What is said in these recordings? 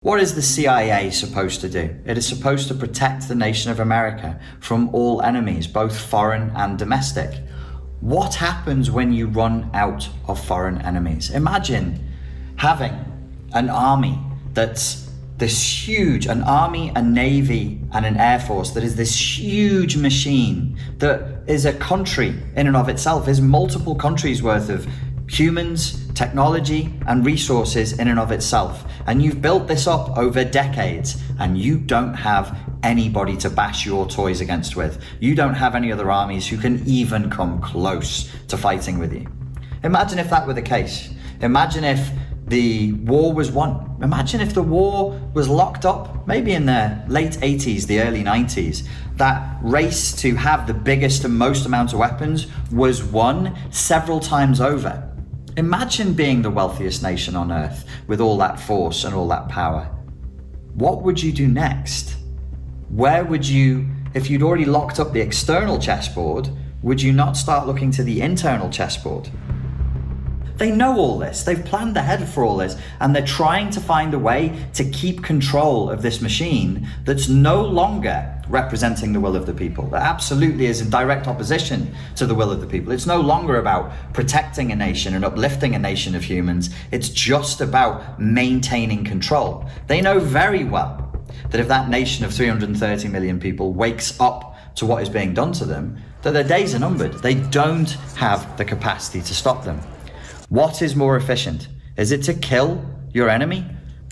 What is the CIA supposed to do? It is supposed to protect the nation of America from all enemies, both foreign and domestic. What happens when you run out of foreign enemies? Imagine having an army that's this huge, an army, a navy, and an air force that is this huge machine that is a country in and of itself, is multiple countries worth of humans, technology, and resources in and of itself. And you've built this up over decades, and you don't have anybody to bash your toys against with. You don't have any other armies who can even come close to fighting with you. Imagine if that were the case. Imagine if the war was won. Imagine if the war was locked up, maybe in the late 80s, the early 90s. That race to have the biggest and most amount of weapons was won several times over. Imagine being the wealthiest nation on earth with all that force and all that power. What would you do next? Where would you, if you'd already locked up the external chessboard, would you not start looking to the internal chessboard? They know all this, they've planned ahead for all this, and they're trying to find a way to keep control of this machine that's no longer representing the will of the people. That absolutely is in direct opposition to the will of the people. It's no longer about protecting a nation and uplifting a nation of humans. It's just about maintaining control. They know very well that if that nation of 330 million people wakes up to what is being done to them, that their days are numbered. They don't have the capacity to stop them. What is more efficient? Is it to kill your enemy?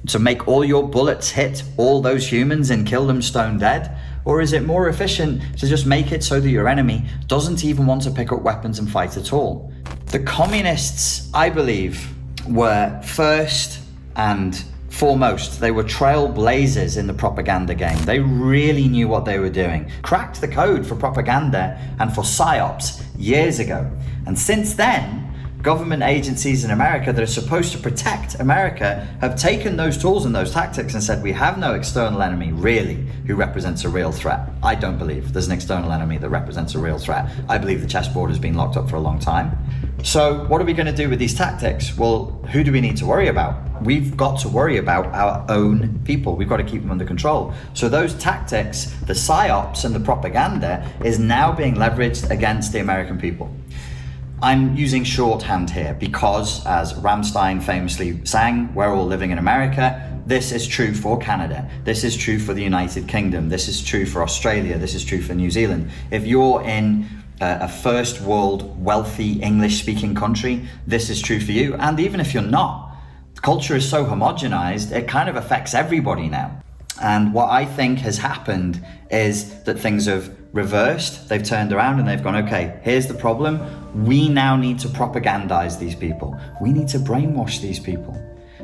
To make all your bullets hit all those humans and kill them stone dead? Or is it more efficient to just make it so that your enemy doesn't even want to pick up weapons and fight at all? The communists, I believe, were first and foremost, they were trailblazers in the propaganda game. They really knew what they were doing. Cracked the code for propaganda and for Psyops years ago. And since then, government agencies in America that are supposed to protect America have taken those tools and those tactics and said, we have no external enemy really who represents a real threat. I don't believe there's an external enemy that represents a real threat. I believe the chessboard has been locked up for a long time. So what are we going to do with these tactics? Well, who do we need to worry about? We've got to worry about our own people. We've got to keep them under control. So those tactics, the psyops and the propaganda, is now being leveraged against the American people. I'm using shorthand here because, as Rammstein famously sang, we're all living in America. This is true for Canada. This is true for the United Kingdom. This is true for Australia. This is true for New Zealand. If you're in a first world, wealthy, English-speaking country, this is true for you. And even if you're not, the culture is so homogenized, it kind of affects everybody now. And what I think has happened is that things have reversed. They've turned around and they've gone, okay, here's the problem. We now need to propagandize these people. We need to brainwash these people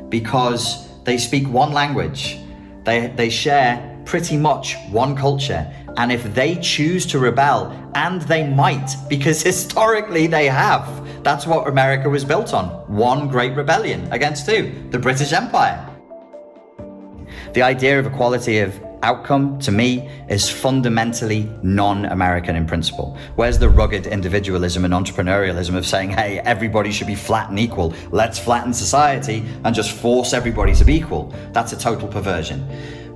because they speak one language. They share pretty much one culture. And if they choose to rebel, and they might, because historically they have, that's what America was built on. One great rebellion against who? The British Empire. The idea of equality of outcome, to me, is fundamentally non-American in principle. Where's the rugged individualism and entrepreneurialism of saying, hey, everybody should be flat and equal. Let's flatten society and just force everybody to be equal. That's a total perversion.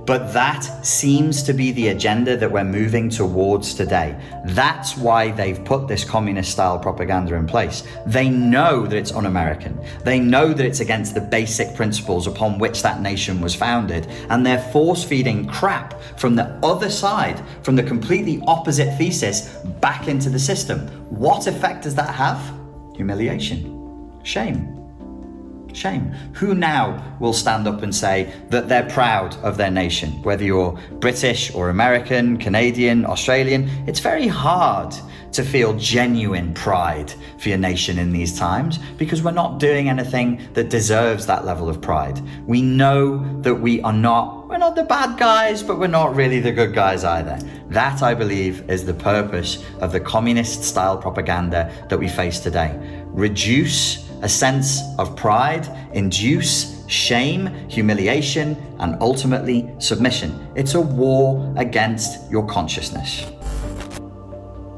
But that seems to be the agenda that we're moving towards today. That's why they've put this communist-style propaganda in place. They know that it's un-American. They know that it's against the basic principles upon which that nation was founded. And they're force-feeding crap from the other side, from the completely opposite thesis, back into the system. What effect does that have? Humiliation. Shame. Shame. Who now will stand up and say that they're proud of their nation? Whether you're British or American, Canadian, Australian, it's very hard to feel genuine pride for your nation in these times because we're not doing anything that deserves that level of pride. We know that we're not the bad guys, but we're not really the good guys either. That, I believe, is the purpose of the communist-style propaganda that we face today. Reduce a sense of pride, induce shame, humiliation, and ultimately submission. It's a war against your consciousness.